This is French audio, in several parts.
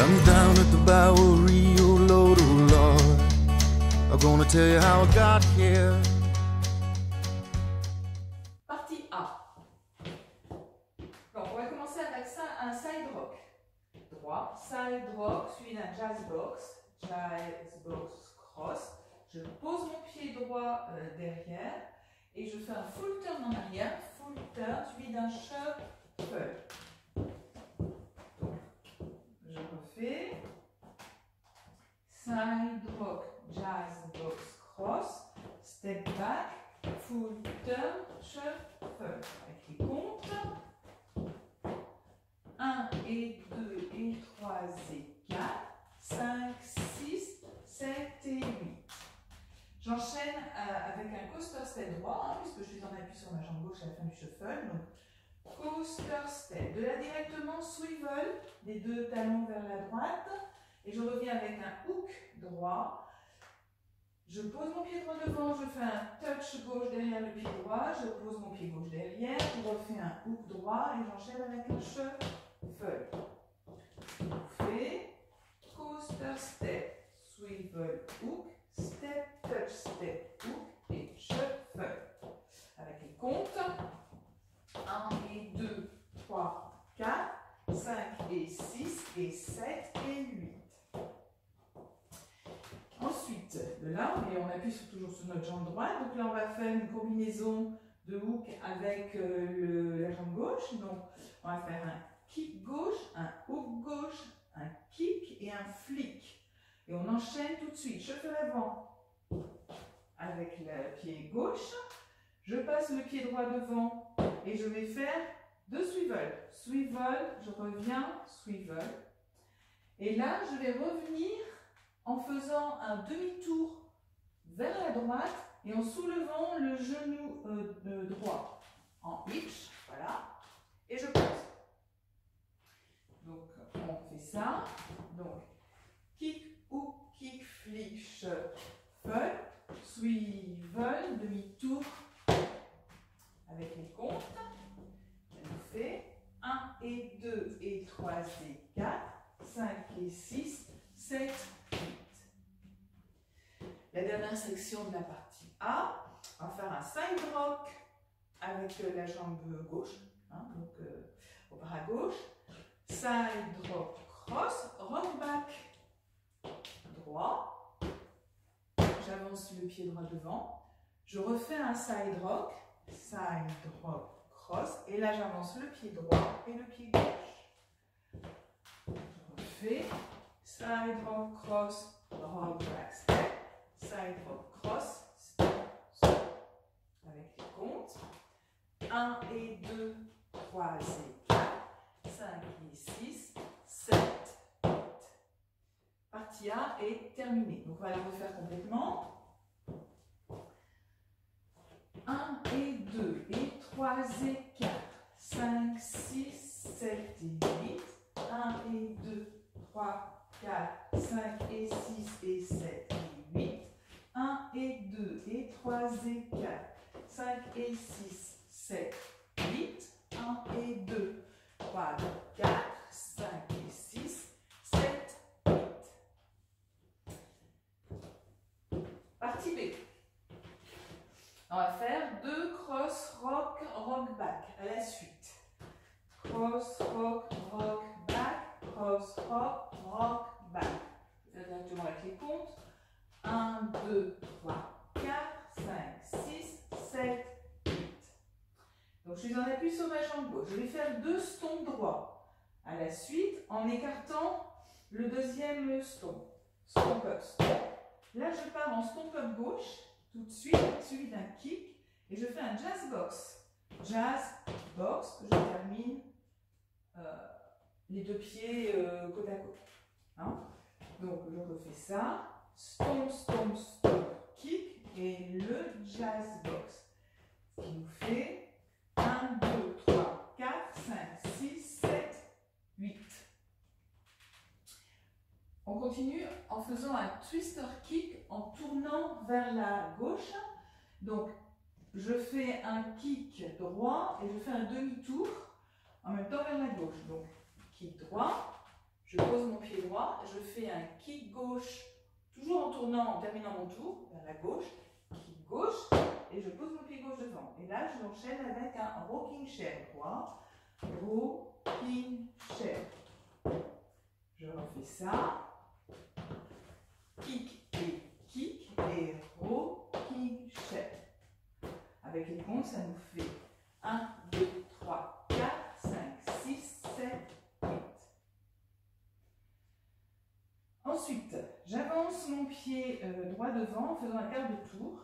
I'm down at the Bowery, oh Lord, oh Lord. I'm gonna tell you how I got here. Partie A. Donc, on va commencer avec ça, un side rock. Droit, side rock, suivi d'un jazz box cross. Je pose mon pied droit derrière et je fais un full turn en arrière, full turn, suivi d'un shuffle. Je refais side rock, jazz box cross, step back, full turn, shuffle. Avec les comptes 1 et 2 et 3 et 4, 5, 6, 7 et 8. J'enchaîne avec un coaster step droit, puisque je suis en appui sur ma jambe gauche à la fin du shuffle. Donc, coaster step. De là directement, swivel, les deux talons vers la droite. Et je reviens avec un hook droit. Je pose mon pied droit devant, je fais un touch gauche derrière le pied droit. Je pose mon pied gauche derrière, je refais un hook droit et j'enchaîne avec un shuffle. Je fais coaster step, swivel, hook, step, touch, step, hook et shuffle. Avec les comptes 1 et 2, 3, 4, 5 et 6 et 7 et 8. Ensuite, de là, on appuie toujours sur notre jambe droite. Donc là, on va faire une combinaison de hook avec la jambe gauche. Donc, on va faire un kick gauche, un hook gauche, un kick et un flick. Et on enchaîne tout de suite. Je fais l'avant avec le pied gauche. Je passe le pied droit devant et je vais faire deux swivel. Swivel, je reviens, swivel. Et là, je vais revenir en faisant un demi-tour vers la droite et en soulevant le genou droit en hitch, voilà, et je pose. Donc, on fait ça. Donc, kick, hook, kick, flick, shuffle, swivel, demi-tour avec les comptes. Ça nous fait 1 et 2 et 3 et 4, 5 et 6, 7, 8. La dernière section de la partie A, on va faire un side rock avec la jambe gauche, hein, donc on part à gauche, side rock cross, rock back droit, j'avance le pied droit devant, je refais un side rock cross, et là j'avance le pied droit et le pied gauche. Je refais side rock cross, rock back step, side rock cross, step, step. Avec les comptes 1 et 2, 3 et 4, 5 et 6, 7, 8. Partie A est terminée. Donc on va la refaire complètement. 1 et 2 et 3 et 4, 5, 6, 7 et 8. 1 et 2, 3, 4, 5 et 6 et 7 et 8. 1 et 2 et 3 et 4, 5 et 6, 7, 8. 1 et 2, 3, 4, 5 et 6, 7, 8. Partie B. On va faire deux cross, rock, rock, back à la suite. Cross, rock, rock, back, cross, rock, rock, back. Je vais faire directement avec les comptes. 1, 2, 3, 4, 5, 6, 7, 8. Donc je suis en appui sur ma jambe gauche. Je vais faire deux stomps droits à la suite en écartant le deuxième stomp. Stomp up, stomp. Là je pars en stomp up gauche tout de suite, suivi d'un kick et je fais un jazz box. Jazz box, je termine les deux pieds côte à côte. Hein? Donc je refais ça. Stomp, stomp, stomp, kick et le jazz box. Ce qui nous fait 1, 2, 3, 4, 5, 6, 7, 8. On continue en faisant un twister kick en tournant vers la gauche. Donc, je fais un kick droit et je fais un demi-tour en même temps vers la gauche. Donc, kick droit, je pose mon pied droit, je fais un kick gauche, toujours en tournant, en terminant mon tour, vers la gauche, kick gauche, et je pose mon pied gauche devant. Et là, je l'enchaîne avec un rocking chair droit, rocking chair. Je refais ça, kick et rocking chair. Avec les comptes, ça nous fait 1, 2, 3, 4, 5, 6, 7, 8. Ensuite, j'avance mon pied droit devant en faisant un quart de tour.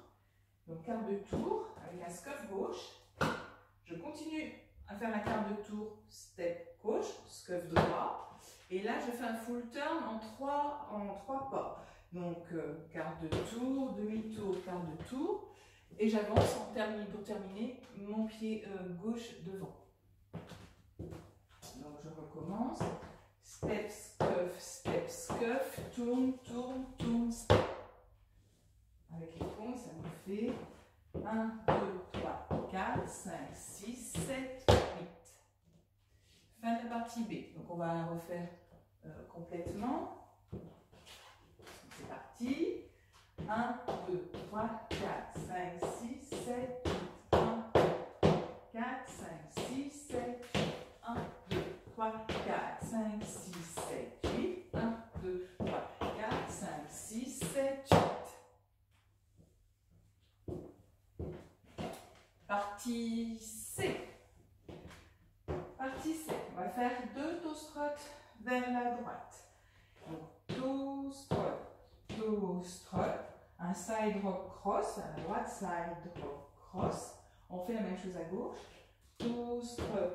Donc quart de tour avec un scuff gauche. Je continue à faire un quart de tour, step gauche, scuff droit. Et là, je fais un full turn en trois pas. Donc quart de tour, demi-tour, quart de tour. Et j'avance pour terminer mon pied gauche devant. Donc je recommence. Step, scuff, tourne, tourne, tourne, step. Avec les comptes, ça nous fait 1, 2, 3, 4, 5, 6, 7, 8. Fin de la partie B. Donc on va la refaire complètement. C'est parti. 1, 2, 3, 4, 5, 6, 7, 8. 1, 2, 4, 5, 6, 7, 8. 1, 2, 3, 4, 5, 6, 7, 8. 1, 2, 3, 4, 5, 6, 7, 8. Partie C. Partie C. On va faire 2 toe struts vers la droite. Donc, toe strut, un side rock cross, à la droite, side rock cross. On fait la même chose à gauche. Toe strut,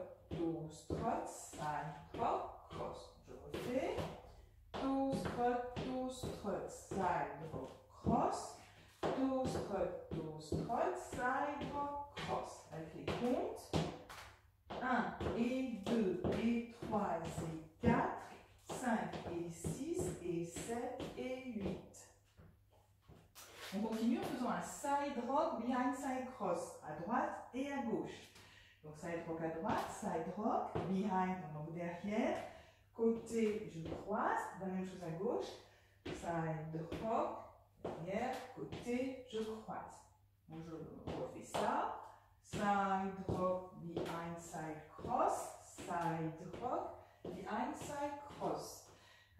side rock cross. Je refais. Toe strut, side rock cross. Toe strut, side rock cross. Avec les comptes. 1 et 2 et 3 et 4. 5 et 6 et 7 et 8. On continue en faisant un side rock behind side cross à droite et à gauche. Donc side rock à droite, side rock, behind, donc derrière, côté je croise, la même chose à gauche, side rock, derrière, côté je croise. Donc je refais ça, side rock behind side cross, side rock, behind side cross.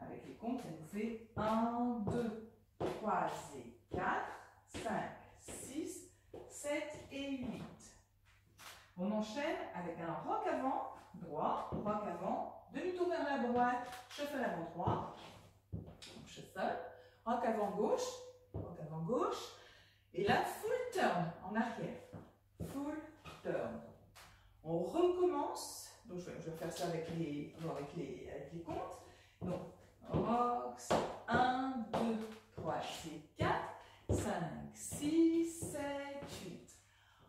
Avec les comptes, ça nous fait 1, 2, 3 et 4, 5, 6, 7 et 8. On enchaîne avec un rock avant, droit, rock avant, demi-tour vers la droite, shuffle avant droit, donc shuffle, rock avant gauche, et là, full turn en arrière, full turn. On recommence, donc je vais faire ça avec les comptes. Donc, rocks, 1, 2, 3, 4, 5, 6, 7, 8.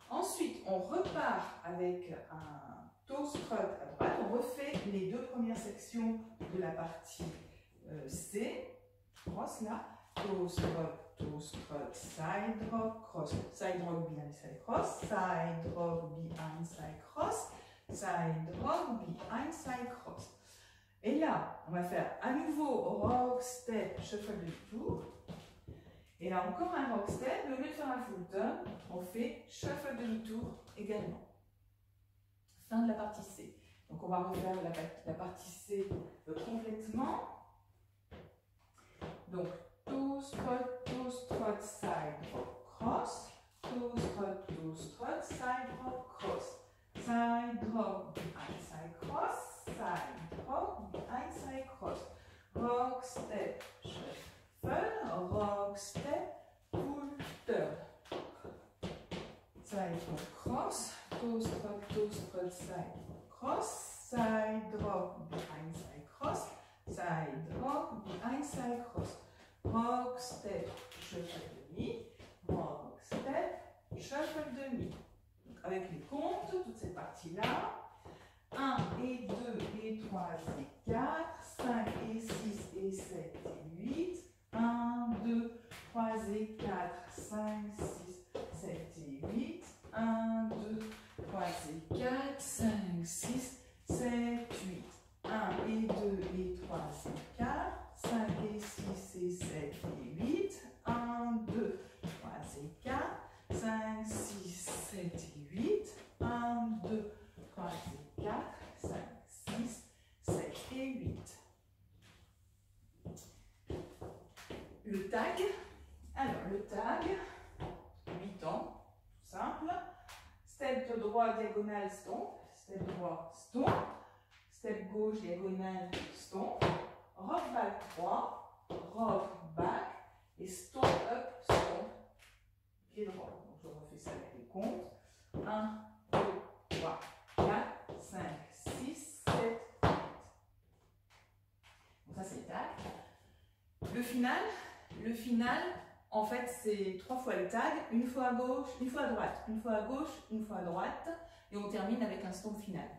Ensuite, on repart avec un toe strut à droite. On refait les 2 premières sections de la partie C. Cross là. Toe strut, side rock, cross. Side rock, behind, side cross. Side rock, behind, side cross. Side rock, behind, side cross. Et là, on va faire à nouveau rock, step, shuffle de tour. Et là, encore un rock step. Mais au lieu de faire un full turn, on fait shuffle demi-tour également. Fin de la partie C. Donc, on va refaire la partie C complètement. Donc, toe strut, side rock, cross. Toe strut, side rock, cross. Side rock, behind, side cross. Side rock, behind, side cross. Rock, step, shuffle, rock, step, full turn. Side rock, cross, toe strut, side rock, cross. Side rock, behind, side cross. Side rock, behind, side cross. Rock, step, shuffle demi. Rock, step, shuffle demi. Donc avec les comptes, toute cette partie-là. 1 et 2 et 3 et 4, 5 et 6 et 7 et 8, 1, 2, 3 et 4, 5, 6, 7 et 8, 1, 2, 3 et 4, 5, 6, 7, 8, 1 et 2 et 3 diagonale, stomp. Step droit, stomp. Step gauche, diagonale, stomp. Rock back 3. Rock back. Et stomp up, stomp. Pied droit. Donc je refais ça avec les comptes. 1, 2, 3, 4, 5, 6, 7, 8. Donc ça c'est tag. Le final, en fait, c'est 3 fois le tag, une fois à gauche, une fois à droite, une fois à gauche, une fois à droite, et on termine avec un stomp final.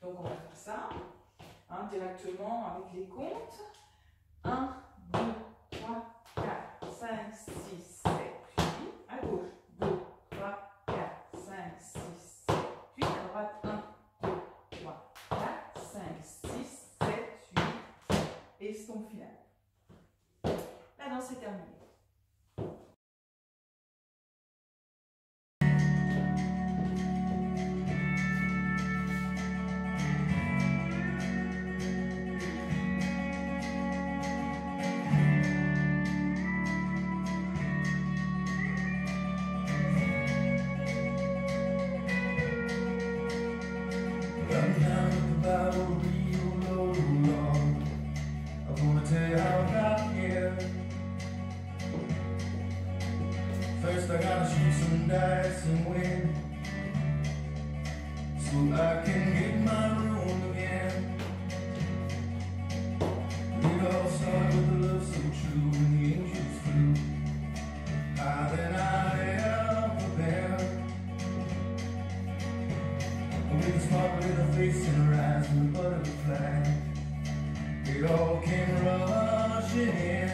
Donc on va faire ça directement avec les comptes. 1, 2, 3, 4, 5, 6, 7, 8. À gauche, 2, 3, 4, 5, 6, 7, 8. À droite, 1, 2, 3, 4, 5, 6, 7, 8. Et stomp final. La danse est terminée. First I gotta shoot some dice and win, so I can get my room again. It all started with a love so true, and the angels flew higher than I ever been. With a sparkle in her face and her eyes and the butterfly, it all came rushing in.